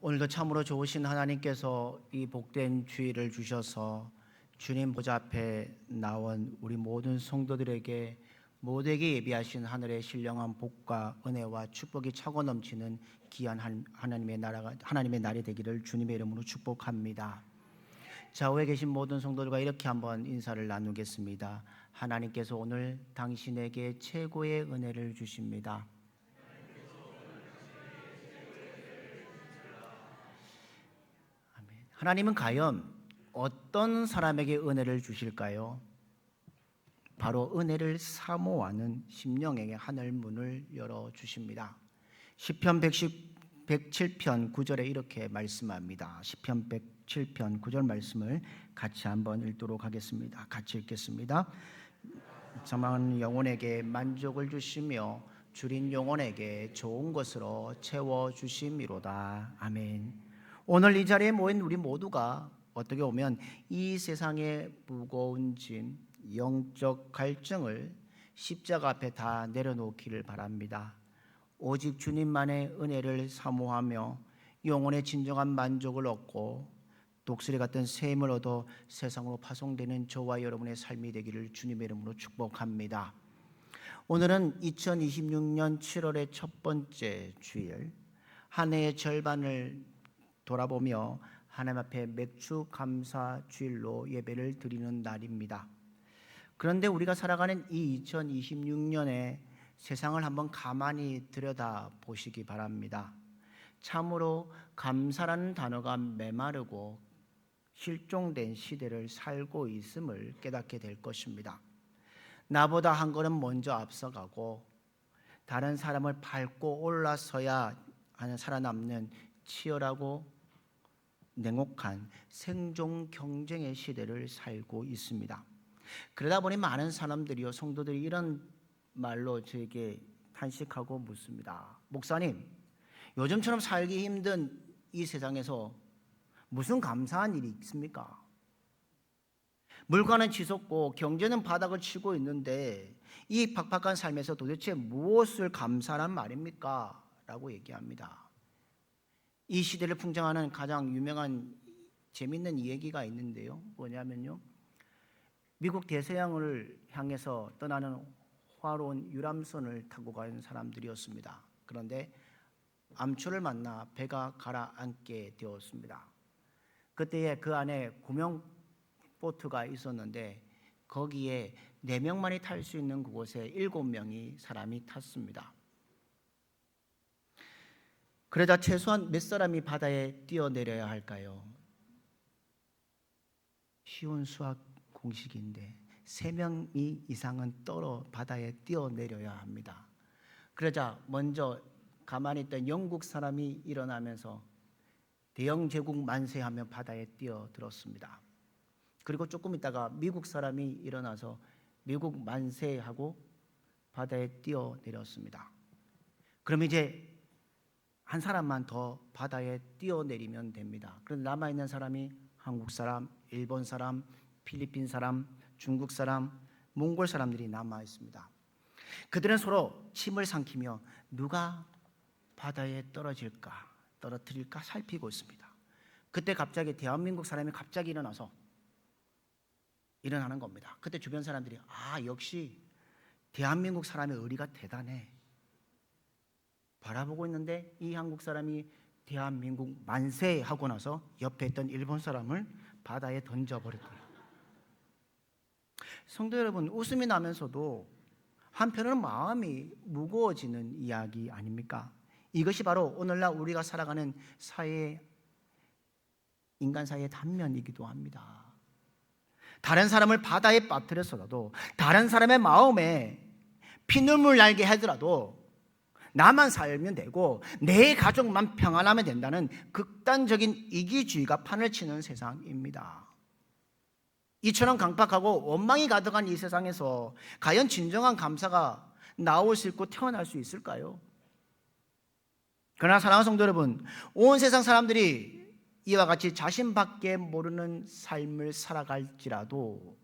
오늘도 참으로 좋으신 하나님께서 이 복된 주일을 주셔서 주님 보좌 앞에 나온 우리 모든 성도들에게 모두에게 예비하신 하늘의 신령한 복과 은혜와 축복이 차고 넘치는 귀한 하나님의 날이 되기를 주님의 이름으로 축복합니다. 좌우에 계신 모든 성도들과 이렇게 한번 인사를 나누겠습니다. 하나님께서 오늘 당신에게 최고의 은혜를 주십니다. 하나님은 과연 어떤 사람에게 은혜를 주실까요? 바로 은혜를 사모하는 심령에게 하늘 문을 열어주십니다. 시편 107편 9절에 이렇게 말씀합니다. 시편 107편 9절 말씀을 같이 한번 읽도록 하겠습니다. 같이 읽겠습니다. 사망하는 영혼에게 만족을 주시며 줄인 영혼에게 좋은 것으로 채워주심이로다. 아멘. 오늘 이 자리에 모인 우리 모두가 어떻게 보면 이 세상의 무거운 짐, 영적 갈증을 십자가 앞에 다 내려놓기를 바랍니다. 오직 주님만의 은혜를 사모하며 영혼의 진정한 만족을 얻고 독수리 같은 새 힘을 얻어 세상으로 파송되는 저와 여러분의 삶이 되기를 주님의 이름으로 축복합니다. 오늘은 2026년 7월의 첫 번째 주일, 한 해의 절반을 돌아보며 하나님 앞에 맥주 감사 주일로 예배를 드리는 날입니다. 그런데 우리가 살아가는 이 2026년에 세상을 한번 가만히 들여다 보시기 바랍니다. 참으로 감사라는 단어가 메마르고 실종된 시대를 살고 있음을 깨닫게 될 것입니다. 나보다 한 걸음 먼저 앞서가고 다른 사람을 밟고 올라서야 하는 살아남는 치열하고 냉혹한 생존 경쟁의 시대를 살고 있습니다. 그러다 보니 많은 사람들이요, 성도들이 이런 말로 저에게 탄식하고 묻습니다. 목사님, 요즘처럼 살기 힘든 이 세상에서 무슨 감사한 일이 있습니까? 물가는 치솟고 경제는 바닥을 치고 있는데 이 팍팍한 삶에서 도대체 무엇을 감사란 말입니까? 라고 얘기합니다. 이 시대를 풍장하는 가장 유명한 재밌는 이야기가 있는데요. 뭐냐면요, 미국 대서양을 향해서 떠나는 화로운 유람선을 타고 가는 사람들이었습니다. 그런데 암초를 만나 배가 가라앉게 되었습니다. 그때에 그 안에 구명 보트가 있었는데 거기에 4명만이 탈 수 있는 그곳에 7명이 사람이 탔습니다. 그러자 최소한 몇 사람이 바다에 뛰어내려야 할까요? 쉬운 수학 공식인데 3명 이상은 바다에 뛰어내려야 합니다. 그러자 먼저 가만히 있던 영국 사람이 일어나면서 대영 제국 만세하며 바다에 뛰어들었습니다. 그리고 조금 있다가 미국 사람이 일어나서 미국 만세하고 바다에 뛰어내렸습니다. 그럼 이제 한 사람만 더 바다에 뛰어내리면 됩니다. 그런데 남아있는 사람이 한국 사람, 일본 사람, 필리핀 사람, 중국 사람, 몽골 사람들이 남아있습니다. 그들은 서로 침을 삼키며 누가 바다에 떨어뜨릴까 살피고 있습니다. 그때 갑자기 대한민국 사람이 갑자기 일어나는 겁니다. 그때 주변 사람들이 역시 대한민국 사람의 의리가 대단해. 바라보고 있는데 이 한국 사람이 대한민국 만세 하고 나서 옆에 있던 일본 사람을 바다에 던져버렸더라고요. 성도 여러분, 웃음이 나면서도 한편으로는 마음이 무거워지는 이야기 아닙니까? 이것이 바로 오늘날 우리가 살아가는 인간 사회의 단면이기도 합니다. 다른 사람을 바다에 빠뜨려서라도, 다른 사람의 마음에 피눈물 날게 하더라도 나만 살면 되고 내 가족만 평안하면 된다는 극단적인 이기주의가 판을 치는 세상입니다. 이처럼 강팍하고 원망이 가득한 이 세상에서 과연 진정한 감사가 나올 수 있고 태어날 수 있을까요? 그러나 사랑하는 성도 여러분, 온 세상 사람들이 이와 같이 자신밖에 모르는 삶을 살아갈지라도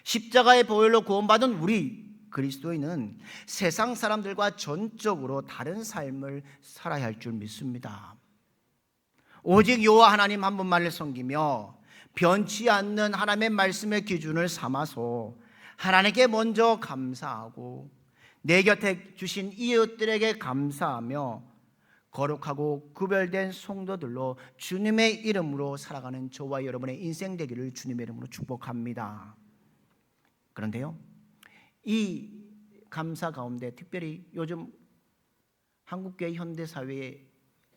십자가의 보혈로 구원받은 우리 그리스도인은 세상 사람들과 전적으로 다른 삶을 살아야 할 줄 믿습니다. 오직 여호와 하나님 한 분만을 섬기며 변치 않는 하나님의 말씀의 기준을 삼아서 하나님께 먼저 감사하고 내 곁에 주신 이웃들에게 감사하며 거룩하고 구별된 성도들로 주님의 이름으로 살아가는 저와 여러분의 인생 되기를 주님의 이름으로 축복합니다. 그런데요, 이 감사 가운데 특별히 요즘 한국교회 현대사회에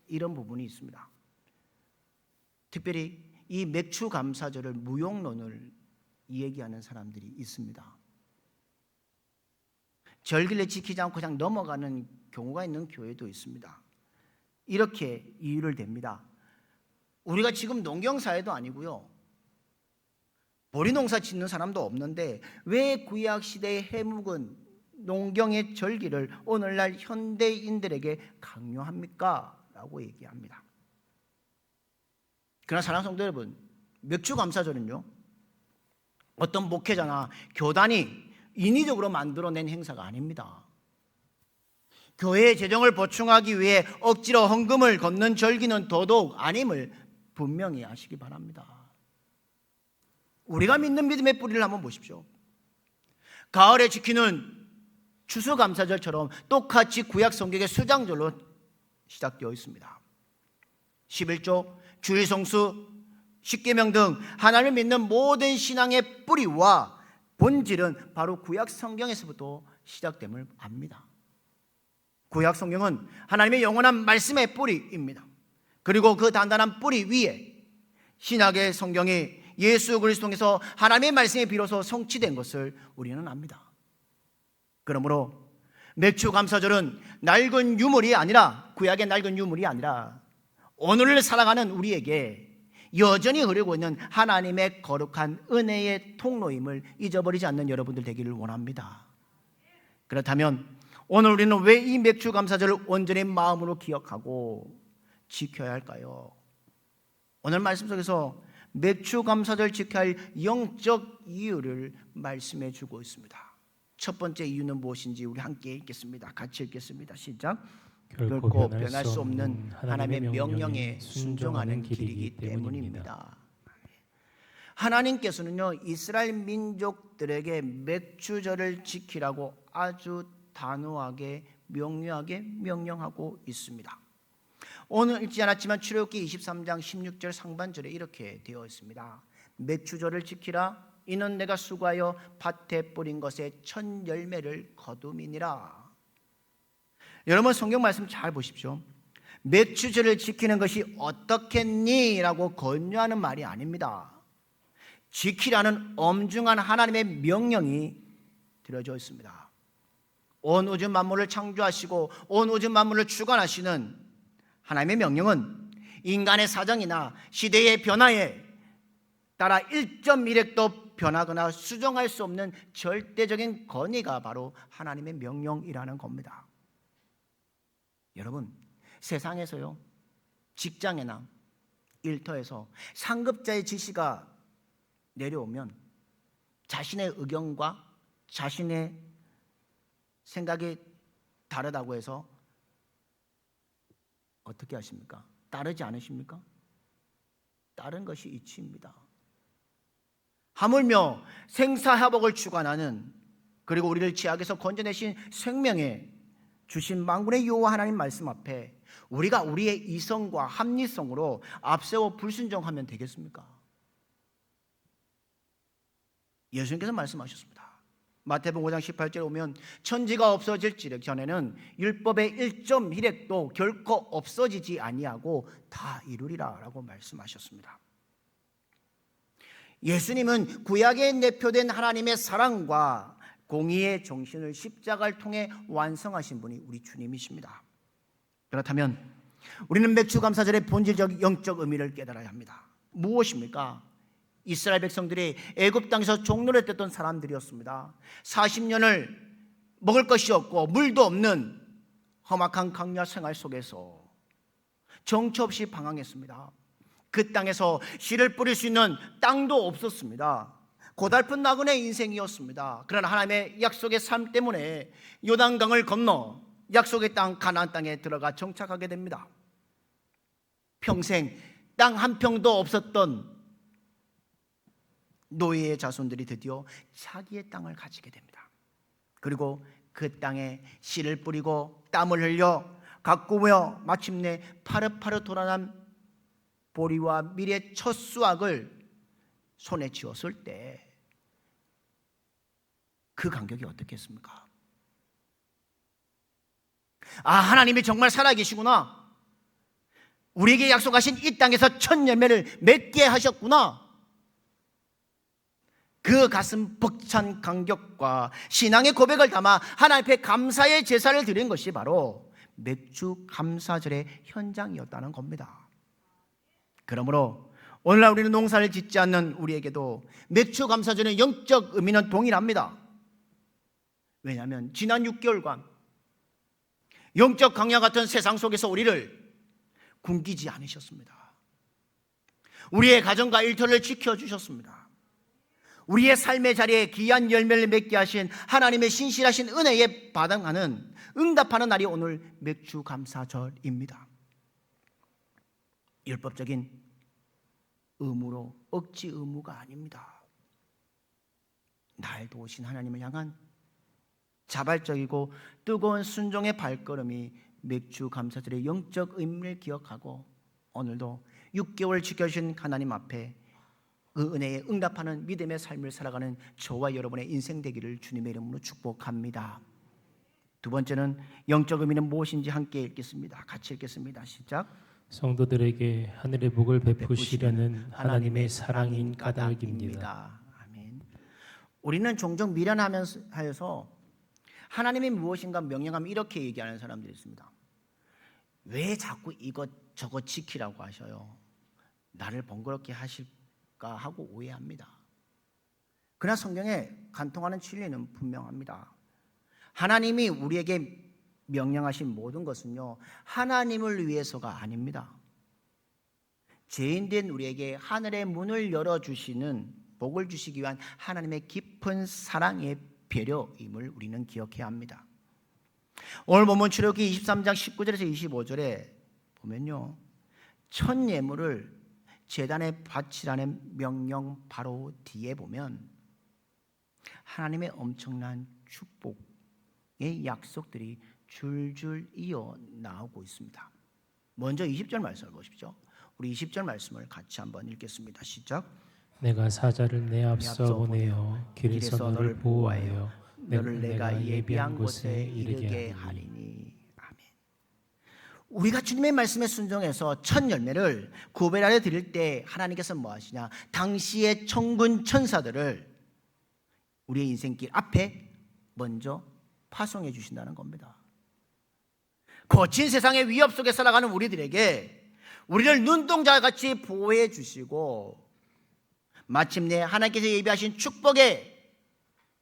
이런 부분이 있습니다. 특별히 이 맥주 감사절을 무용론을 얘기하는 사람들이 있습니다. 절기를 지키지 않고 그냥 넘어가는 경우가 있는 교회도 있습니다. 이렇게 이유를 댑니다. 우리가 지금 농경사회도 아니고요, 보리농사 짓는 사람도 없는데 왜 구약시대의 해묵은 농경의 절기를 오늘날 현대인들에게 강요합니까? 라고 얘기합니다. 그러나 사랑하는 성도 여러분, 맥주감사절은요, 어떤 목회자나 교단이 인위적으로 만들어낸 행사가 아닙니다. 교회의 재정을 보충하기 위해 억지로 헌금을 걷는 절기는 더더욱 아님을 분명히 아시기 바랍니다. 우리가 믿는 믿음의 뿌리를 한번 보십시오. 가을에 지키는 추수감사절처럼 똑같이 구약 성경의 수장절로 시작되어 있습니다. 11조, 주일성수, 십계명 등 하나님을 믿는 모든 신앙의 뿌리와 본질은 바로 구약 성경에서부터 시작됨을 압니다. 구약 성경은 하나님의 영원한 말씀의 뿌리입니다. 그리고 그 단단한 뿌리 위에 신약의 성경이 예수 그리스도 통해서 하나님의 말씀에 비로소 성취된 것을 우리는 압니다. 그러므로 맥주감사절은 낡은 유물이 아니라, 구약의 낡은 유물이 아니라 오늘을 살아가는 우리에게 여전히 흐르고 있는 하나님의 거룩한 은혜의 통로임을 잊어버리지 않는 여러분들 되기를 원합니다. 그렇다면 오늘 우리는 왜 이 맥주감사절을 온전히 마음으로 기억하고 지켜야 할까요? 오늘 말씀 속에서 맥주감사절 지켜야 할 영적 이유를 말씀해 주고 있습니다. 첫 번째 이유는 무엇인지 우리 함께 읽겠습니다. 같이 읽겠습니다. 시작. 결코 변할 수 없는 하나님의 명령에 순종하는 길이기 때문입니다. 하나님께서는요, 이스라엘 민족들에게 맥주절을 지키라고 아주 단호하게 명료하게 명령하고 있습니다. 오늘 읽지 않았지만 출애굽기 23장 16절 상반절에 이렇게 되어 있습니다. 맥주절을 지키라. 이는 내가 수고하여 밭에 뿌린 것에 첫 열매를 거둠이니라. 여러분 성경 말씀 잘 보십시오. 맥주절을 지키는 것이 어떻겠니? 라고 권유하는 말이 아닙니다. 지키라는 엄중한 하나님의 명령이 들어져 있습니다. 온 우주 만물을 창조하시고 온 우주 만물을 주관하시는 하나님의 명령은 인간의 사정이나 시대의 변화에 따라 1.1획도 변하거나 수정할 수 없는 절대적인 권위가 바로 하나님의 명령이라는 겁니다. 여러분, 세상에서요, 직장이나 일터에서 상급자의 지시가 내려오면 자신의 의견과 자신의 생각이 다르다고 해서 어떻게 하십니까? 따르지 않으십니까? 따른 것이 이치입니다. 하물며 생사회복을 주관하는, 그리고 우리를 죄악에서 건져내신 생명에 주신 만군의 여호와 하나님 말씀 앞에 우리가 우리의 이성과 합리성으로 앞세워 불순종하면 되겠습니까? 예수님께서 말씀하셨습니다. 마태복음 5장 18절에 오면 천지가 없어질지를 전에는 율법의 1.1획도 결코 없어지지 아니하고 다 이루리라 라고 말씀하셨습니다. 예수님은 구약에 내표된 하나님의 사랑과 공의의 정신을 십자가를 통해 완성하신 분이 우리 주님이십니다. 그렇다면 우리는 맥주감사절의 본질적 영적 의미를 깨달아야 합니다. 무엇입니까? 이스라엘 백성들이 애굽 땅에서 종노릇 했던 사람들이었습니다. 40년을 먹을 것이 없고 물도 없는 험악한 광야 생활 속에서 정처 없이 방황했습니다. 그 땅에서 씨를 뿌릴 수 있는 땅도 없었습니다. 고달픈 나그네 인생이었습니다. 그러나 하나님의 약속의 삶 때문에 요단강을 건너 약속의 땅 가나안 땅에 들어가 정착하게 됩니다. 평생 땅 한 평도 없었던 노예의 자손들이 드디어 자기의 땅을 가지게 됩니다. 그리고 그 땅에 씨를 뿌리고 땀을 흘려 가꾸며 마침내 파릇파릇 돌아난 보리와 밀의 첫 수확을 손에 쥐었을 때 그 감격이 어떻겠습니까? 아, 하나님이 정말 살아계시구나. 우리에게 약속하신 이 땅에서 첫 열매를 맺게 하셨구나. 그 가슴 벅찬 감격과 신앙의 고백을 담아 하나님 앞에 감사의 제사를 드린 것이 바로 맥주 감사절의 현장이었다는 겁니다. 그러므로 오늘날 우리는 농사를 짓지 않는 우리에게도 맥주 감사절의 영적 의미는 동일합니다. 왜냐하면 지난 6개월간 영적 강야 같은 세상 속에서 우리를 굶기지 않으셨습니다. 우리의 가정과 일터를 지켜주셨습니다. 우리의 삶의 자리에 귀한 열매를 맺게 하신 하나님의 신실하신 은혜에 반응하는, 응답하는 날이 오늘 맥주 감사절입니다. 율법적인 의무로, 억지 의무가 아닙니다. 날 도우신 하나님을 향한 자발적이고 뜨거운 순종의 발걸음이 맥주 감사절의 영적 의미를 기억하고 오늘도 6개월 지켜주신 하나님 앞에 그 은혜에 응답하는 믿음의 삶을 살아가는 저와 여러분의 인생 되기를 주님의 이름으로 축복합니다. 두 번째는 영적 의미는 무엇인지 함께 읽겠습니다. 같이 읽겠습니다. 시작. 성도들에게 하늘의 복을 베푸시려는 하나님의 사랑인 까닭입니다. 아멘. 우리는 종종 미련하면서 하나님이 무엇인가 명령하면 이렇게 얘기하는 사람들이 있습니다. 왜 자꾸 이것 저것 지키라고 하셔요? 나를 번거롭게 하실까 하고 오해합니다. 그러나 성경에 간통하는 진리는 분명합니다. 하나님이 우리에게 명령하신 모든 것은요, 하나님을 위해서가 아닙니다. 죄인된 우리에게 하늘의 문을 열어주시는, 복을 주시기 위한 하나님의 깊은 사랑의 배려임을 우리는 기억해야 합니다. 오늘 본문 출애굽기 23장 19절에서 25절에 보면요, 첫 예물을 제단에 바치라는 명령 바로 뒤에 보면 하나님의 엄청난 축복의 약속들이 줄줄 이어 나오고 있습니다. 먼저 20절 말씀을 보십시오. 우리 20절 말씀을 같이 한번 읽겠습니다. 시작. 내가 사자를 내 앞서 보내어 길에서 너를 보호하여 너를 내가 예비한 곳에 이르게 하리니. 아멘. 우리가 주님의 말씀에 순종해서 첫 열매를 구별 아래 드릴 때 하나님께서 뭐 하시냐? 당시의 천군 천사들을 우리의 인생길 앞에 먼저 파송해 주신다는 겁니다. 거친 세상의 위협 속에 살아가는 우리들에게 우리를 눈동자같이 보호해 주시고 마침내 하나님께서 예비하신 축복의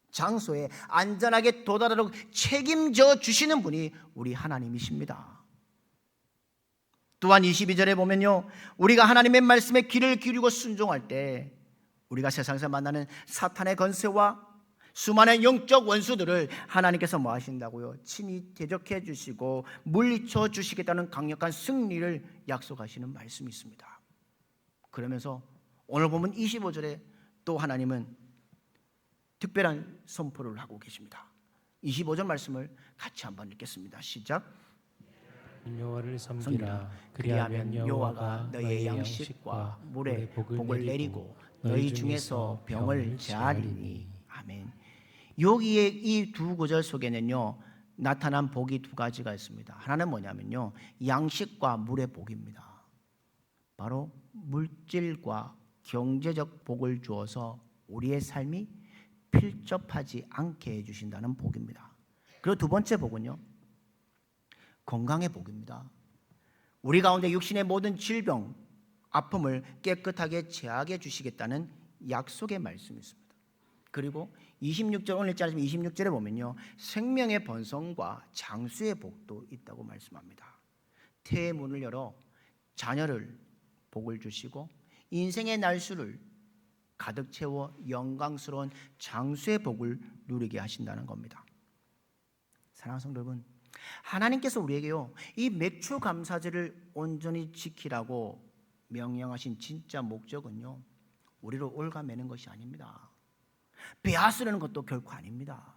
장소에 안전하게 도달하도록 책임져 주시는 분이 우리 하나님이십니다. 또한 22절에 보면요, 우리가 하나님의 말씀에 귀를 기울이고 순종할 때 우리가 세상에서 만나는 사탄의 건세와 수많은 영적 원수들을 하나님께서 뭐 하신다고요? 친히 대적해 주시고 물리쳐 주시겠다는 강력한 승리를 약속하시는 말씀이 있습니다. 그러면서 오늘 보면 25절에 또 하나님은 특별한 선포를 하고 계십니다. 25절 말씀을 같이 한번 읽겠습니다. 시작. 여호와를 섬기라. 그리하면 여호와가 너의 양식과 물에 복을 내리고 너희 중에서 병을 제하리니. 아멘. 여기에 이 두 구절 속에는요, 나타난 복이 두 가지가 있습니다. 하나는 뭐냐면요, 양식과 물의 복입니다. 바로 물질과 경제적 복을 주어서 우리의 삶이 필접하지 않게 해주신다는 복입니다. 그리고 두 번째 복은요, 건강의 복입니다. 우리 가운데 육신의 모든 질병, 아픔을 깨끗하게 제하게 주시겠다는 약속의 말씀이 있습니다. 그리고 26절, 오늘 말씀 26절에 보면요, 생명의 번성과 장수의 복도 있다고 말씀합니다. 태의 문을 열어 자녀를 복을 주시고 인생의 날수를 가득 채워 영광스러운 장수의 복을 누리게 하신다는 겁니다. 사랑하는 성도 여러분, 하나님께서 우리에게요, 이 맥주 감사절을 온전히 지키라고 명령하신 진짜 목적은요, 우리를 올가매는 것이 아닙니다. 빼앗으려는 것도 결코 아닙니다.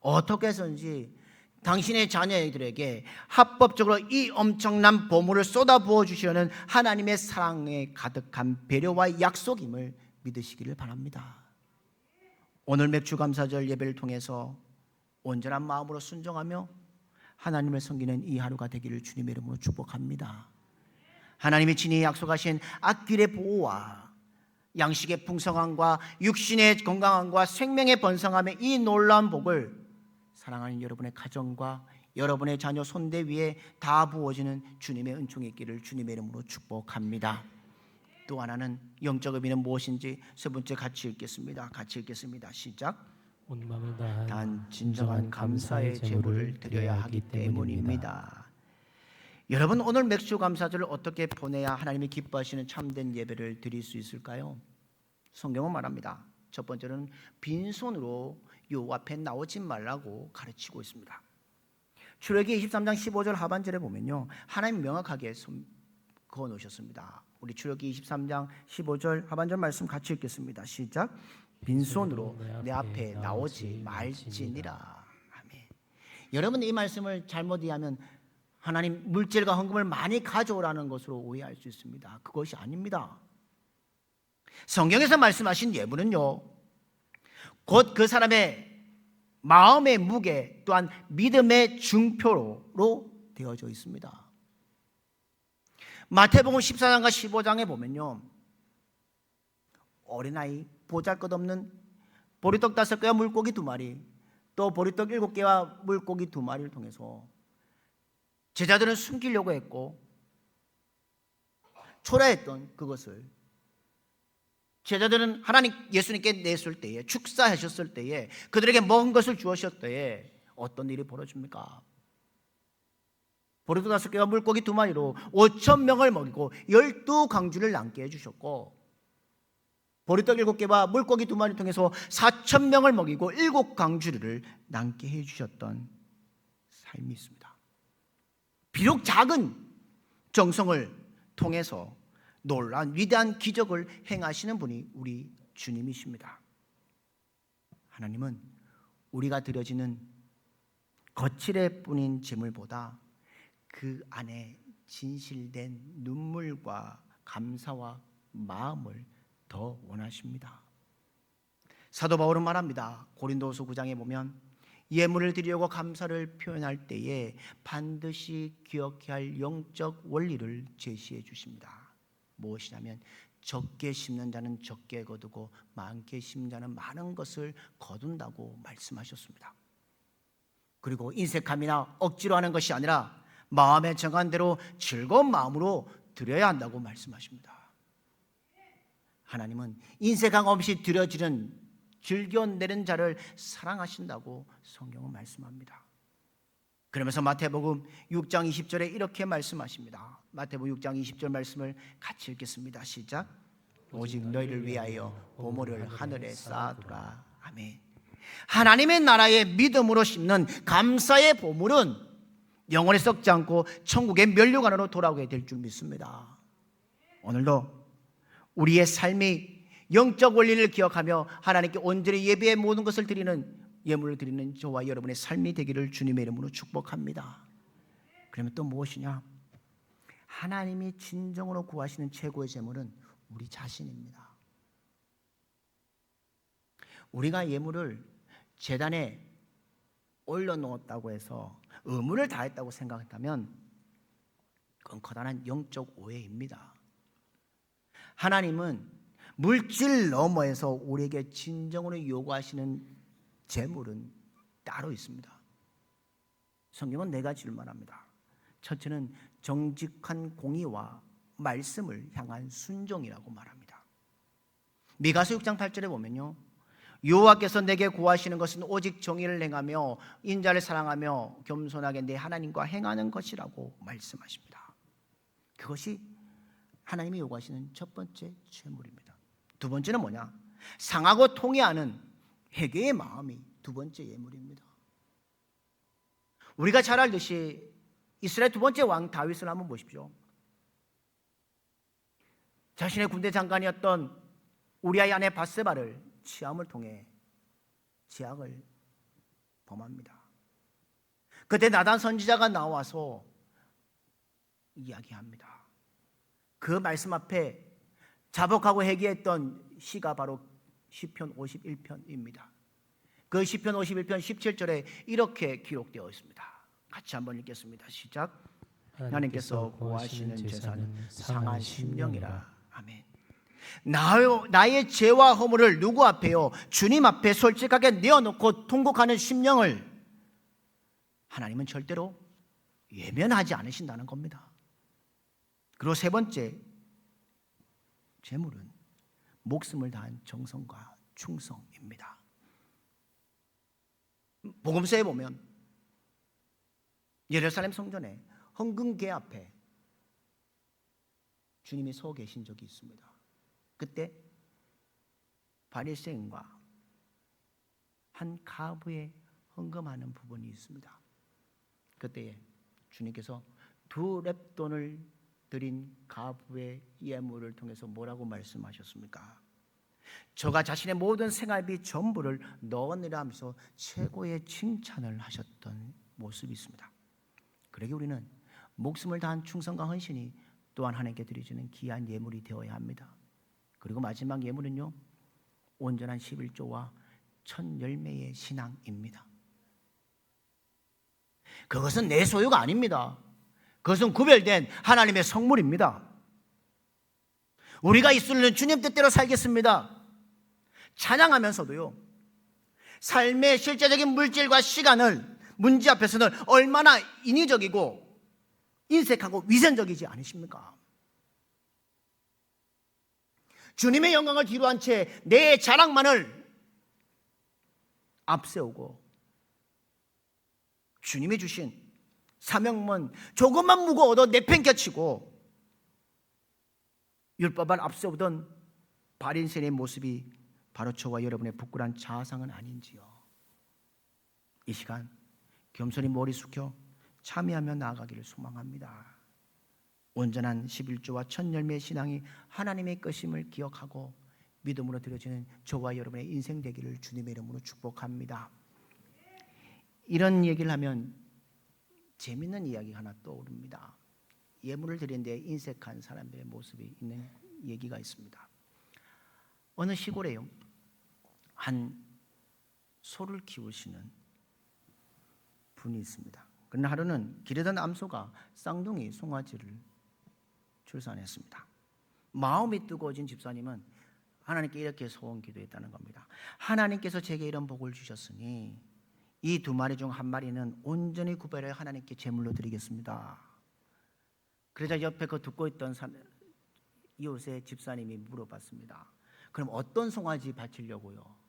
어떻게 해서든지 당신의 자녀들에게 합법적으로 이 엄청난 보물을 쏟아부어 주시려는 하나님의 사랑에 가득한 배려와 약속임을 믿으시기를 바랍니다. 오늘 맥주감사절 예배를 통해서 온전한 마음으로 순종하며 하나님을 섬기는 이 하루가 되기를 주님의 이름으로 축복합니다. 하나님이 친히 약속하신 악길의 보호와 양식의 풍성함과 육신의 건강함과 생명의 번성함의 이 놀라운 복을 사랑하는 여러분의 가정과 여러분의 자녀 손대 위에 다 부어지는 주님의 은총이 있기를 주님의 이름으로 축복합니다. 또 하나는 영적 의미는 무엇인지 세 번째 같이 읽겠습니다. 시작. 온 마음을 다한 단 진정한 감사의 제물을 드려야 하기 때문입니다. 여러분, 오늘 맥주감사절을 어떻게 보내야 하나님이 기뻐하시는 참된 예배를 드릴 수 있을까요? 성경은 말합니다. 첫 번째는 빈손으로 요 앞에 나오지 말라고 가르치고 있습니다. 출애기 23장 15절 하반절에 보면요, 하나님 명확하게 그어 놓으셨습니다. 우리 출애기 23장 15절 하반절 말씀 같이 읽겠습니다. 시작. 빈손으로 내 앞에 나오지 말지니라. 아멘. 여러분, 이 말씀을 잘못 이해하면 하나님 물질과 헌금을 많이 가져오라는 것으로 오해할 수 있습니다. 그것이 아닙니다. 성경에서 말씀하신 예물은요, 곧 그 사람의 마음의 무게 또한 믿음의 증표로 되어져 있습니다. 마태복음 14장과 15장에 보면요, 어린아이 보잘것없는 보리떡 5개와 물고기 2마리, 또 보리떡 7개와 물고기 2마리를 통해서 제자들은 숨기려고 했고 초라했던 그것을 제자들은 하나님 예수님께 냈을 때에, 축사하셨을 때에, 그들에게 먹은 것을 주었을 때에 어떤 일이 벌어집니까? 보리떡 5개와 물고기 2마리로 5,000명을 먹이고 12강주를 남게 해주셨고, 보리떡 7개와 물고기 2마리를 통해서 4,000명을 먹이고 7강주를 남게 해주셨던 삶이 있습니다. 비록 작은 정성을 통해서 놀라운 위대한 기적을 행하시는 분이 우리 주님이십니다. 하나님은 우리가 드려지는 거칠에 뿐인 제물보다 그 안에 진실된 눈물과 감사와 마음을 더 원하십니다. 사도 바울은 말합니다. 고린도후서 9장에 보면 예물을 드리려고 감사를 표현할 때에 반드시 기억해야 할 영적 원리를 제시해 주십니다. 무엇이냐면 적게 심는 자는 적게 거두고 많게 심는 자는 많은 것을 거둔다고 말씀하셨습니다. 그리고 인색함이나 억지로 하는 것이 아니라 마음에 정한 대로 즐거운 마음으로 드려야 한다고 말씀하십니다. 하나님은 인색함 없이 드려지는 즐겨 내는 자를 사랑하신다고 성경은 말씀합니다. 그러면서 마태복음 6장 20절에 이렇게 말씀하십니다. 마태복음 6장 20절 말씀을 같이 읽겠습니다. 시작. 오직 너희를 위하여 보물을 하늘에 쌓아두라. 아멘. 하나님의 나라의 믿음으로 심는 감사의 보물은 영원히 썩지 않고 천국의 면류관으로 돌아오게 될 줄 믿습니다. 오늘도 우리의 삶이 영적 원리를 기억하며 하나님께 온전히 예배의 모든 것을 드리는, 예물을 드리는 저와 여러분의 삶이 되기를 주님의 이름으로 축복합니다. 그러면 또 무엇이냐? 하나님이 진정으로 구하시는 최고의 제물은 우리 자신입니다. 우리가 예물을 제단에 올려놓았다고 해서 의무를 다했다고 생각했다면 그건 커다란 영적 오해입니다. 하나님은 물질 너머에서 우리에게 진정으로 요구하시는 재물은 따로 있습니다. 성경은 4가지를 말합니다. 첫째는 정직한 공의와 말씀을 향한 순종이라고 말합니다. 미가서 6장 8절에 보면요, 여호와께서 내게 구하시는 것은 오직 정의를 행하며 인자를 사랑하며 겸손하게 내 하나님과 행하는 것이라고 말씀하십니다. 그것이 하나님이 요구하시는 첫 번째 재물입니다. 두 번째는 뭐냐? 상하고 통회하는 회개의 마음이 두 번째 예물입니다. 우리가 잘 알듯이 이스라엘 두 번째 왕 다윗을 한번 보십시오. 자신의 군대 장관이었던 우리아의 아내 밧세바를 취함을 통해 제약을 범합니다. 그때 나단 선지자가 나와서 이야기합니다. 그 말씀 앞에 자복하고 회개했던 시가 바로 시편 51편입니다. 그 시편 51편 17절에 이렇게 기록되어 있습니다. 같이 한번 읽겠습니다. 시작. 하나님께서 구하시는 제사는 상한 심령이라. 아멘. 나의 죄와 허물을 누구 앞에요? 주님 앞에 솔직하게 내어놓고 통곡하는 심령을 하나님은 절대로 외면하지 않으신다는 겁니다. 그리고 세 번째, 제물은 목숨을 다한 정성과 충성입니다. 복음서에 보면 예루살렘 성전에 헌금계 앞에 주님이 서 계신 적이 있습니다. 그때 바리새인과 한 가부에 헌금하는 부분이 있습니다. 그때에 주님께서 2렙돈을 드린 가부의 예물을 통해서 뭐라고 말씀하셨습니까? 저가 자신의 모든 생활비 전부를 넣으리라 하면서 최고의 칭찬을 하셨던 모습이 있습니다. 그러기 우리는 목숨을 다한 충성과 헌신이 또한 하나님께 드려지는 귀한 예물이 되어야 합니다. 그리고 마지막 예물은요, 온전한 11조와 첫 열매의 신앙입니다. 그것은 내 소유가 아닙니다. 그것은 구별된 하나님의 성물입니다. 우리가 이슬은 주님 뜻대로 살겠습니다. 찬양하면서도요, 삶의 실제적인 물질과 시간을 문제 앞에서는 얼마나 인위적이고 인색하고 위선적이지 않으십니까? 주님의 영광을 뒤로한 채 내 자랑만을 앞세우고 주님이 주신 사명문 조금만 무거워도 내팽개치고 율법을 앞세우던 바리새인의 모습이 바로 저와 여러분의 부끄러운 자아상은 아닌지요. 이 시간 겸손히 머리 숙여 참여하며 나아가기를 소망합니다. 온전한 11조와 첫 열매의 신앙이 하나님의 것임을 기억하고 믿음으로 드려지는 저와 여러분의 인생 되기를 주님의 이름으로 축복합니다. 이런 얘기를 하면 재밌는 이야기가 하나 떠오릅니다. 예물을 드리는 데 인색한 사람들의 모습이 있는 얘기가 있습니다. 어느 시골에요, 한 소를 키우시는 분이 있습니다. 그러나 하루는 기르던 암소가 쌍둥이 송아지를 출산했습니다. 마음이 뜨거워진 집사님은 하나님께 이렇게 소원 기도했다는 겁니다. 하나님께서 제게 이런 복을 주셨으니 이 2마리 중 1마리는 온전히 구별해 하나님께 제물로 드리겠습니다. 그러자 옆에 그 듣고 있던 이웃의 집사님이 물어봤습니다. 그럼 어떤 송아지 바치려고요?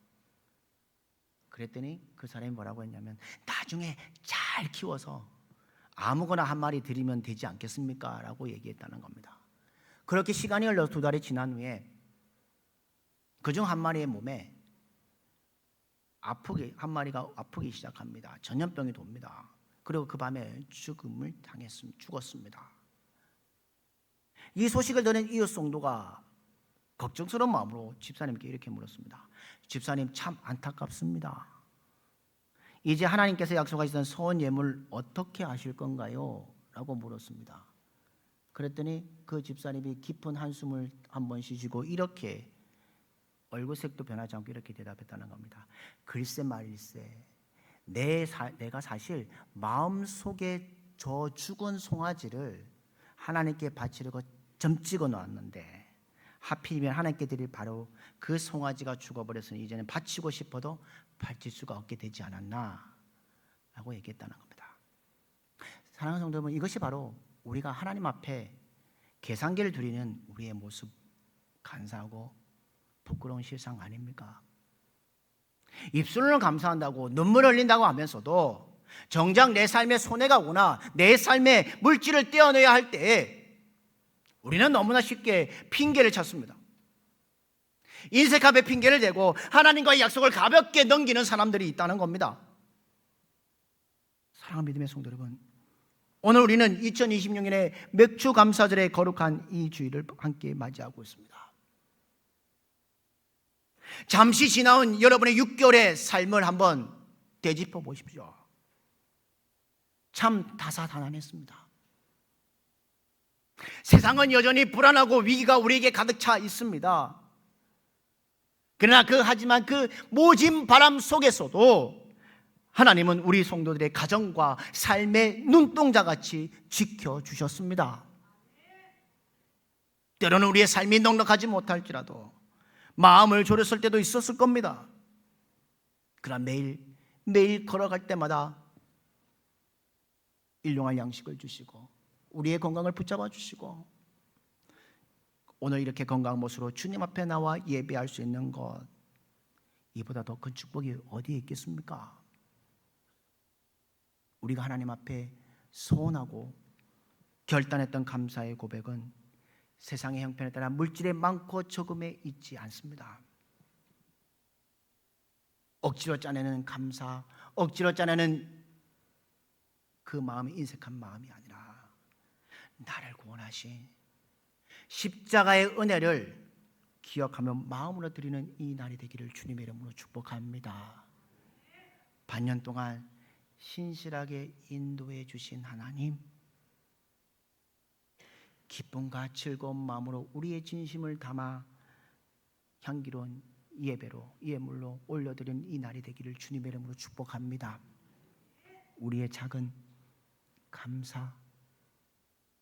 그랬더니 그 사람이 뭐라고 했냐면, 나중에 잘 키워서 아무거나 1마리 드리면 되지 않겠습니까? 라고 얘기했다는 겁니다. 그렇게 시간이 흘러 2달이 지난 후에 그중 1마리의 몸에 한 마리가 아프기 시작합니다. 전염병이 돕니다. 그리고 그 밤에 죽었습니다. 이 소식을 들은 이웃 성도가 걱정스러운 마음으로 집사님께 이렇게 물었습니다. 집사님, 참 안타깝습니다. 이제 하나님께서 약속하시던 소원 예물 어떻게 하실 건가요? 라고 물었습니다. 그랬더니 그 집사님이 깊은 한숨을 한번 쉬시고 이렇게 얼굴색도 변하지 않고 이렇게 대답했다는 겁니다. 글쎄 말일세, 내가 사실 마음속에 저 죽은 송아지를 하나님께 바치려고 점 찍어 놓았는데 하필이면 하나님께 드릴 바로 그 송아지가 죽어버렸으니 이제는 바치고 싶어도 바칠 수가 없게 되지 않았나 라고 얘기했다는 겁니다. 사랑하는 성도 여러분, 이것이 바로 우리가 하나님 앞에 계산기를 드리는 우리의 모습, 간사하고 부끄러운 실상 아닙니까? 입술로 감사한다고 눈물 흘린다고 하면서도 정작 내 삶에 손해가 오나 내 삶에 물질을 떼어내야 할 때에 우리는 너무나 쉽게 핑계를 찾습니다. 인색하게 핑계를 대고 하나님과의 약속을 가볍게 넘기는 사람들이 있다는 겁니다. 사랑하는 믿음의 성도 여러분, 오늘 우리는 2026년의 맥주 감사절의 거룩한 이 주일을 함께 맞이하고 있습니다. 잠시 지나온 여러분의 6개월의 삶을 한번 되짚어 보십시오. 참 다사다난했습니다. 세상은 여전히 불안하고 위기가 우리에게 가득 차 있습니다. 그러나 하지만 그 모진 바람 속에서도 하나님은 우리 성도들의 가정과 삶의 눈동자같이 지켜주셨습니다. 때로는 우리의 삶이 넉넉하지 못할지라도 마음을 졸였을 때도 있었을 겁니다. 그러나 매일 걸어갈 때마다 일용할 양식을 주시고 우리의 건강을 붙잡아 주시고 오늘 이렇게 건강한 모습으로 주님 앞에 나와 예배할 수 있는 것, 이보다 더 큰 축복이 어디에 있겠습니까? 우리가 하나님 앞에 소원하고 결단했던 감사의 고백은 세상의 형편에 따라 물질의 많고 적음에 있지 않습니다. 억지로 짜내는 감사, 억지로 짜내는 그 마음이 인색한 마음이 아니라 나를 구원하신 십자가의 은혜를 기억하며 마음으로 드리는 이 날이 되기를 주님의 이름으로 축복합니다. 반년 동안 신실하게 인도해 주신 하나님, 기쁨과 즐거운 마음으로 우리의 진심을 담아 향기로운 예물로 올려드리는 이 날이 되기를 주님의 이름으로 축복합니다. 우리의 작은 감사,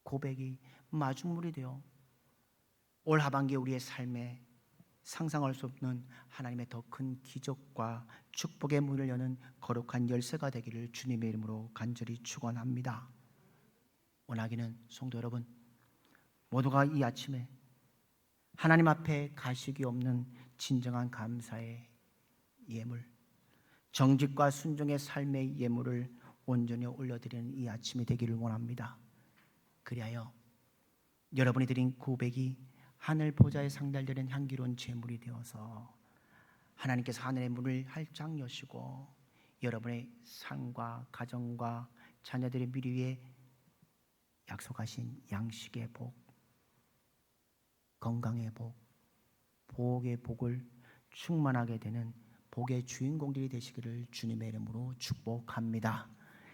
고백이 마중물이 되어 올 하반기에 우리의 삶에 상상할 수 없는 하나님의 더 큰 기적과 축복의 문을 여는 거룩한 열쇠가 되기를 주님의 이름으로 간절히 축원합니다. 원하기는 성도 여러분 모두가 이 아침에 하나님 앞에 가식이 없는 진정한 감사의 예물, 정직과 순종의 삶의 예물을 온전히 올려드리는 이 아침이 되기를 원합니다. 그리하여 여러분이 드린 고백이 하늘 보좌에 상달되는 향기로운 제물이 되어서 하나님께서 하늘의 문을 활짝 여시고 여러분의 삶과 가정과 자녀들의 미래 위에 약속하신 양식의 복, 건강의 복, 복의 복을 충만하게 되는 복의 주인공들이 되시기를 주님의 이름으로 축복합니다.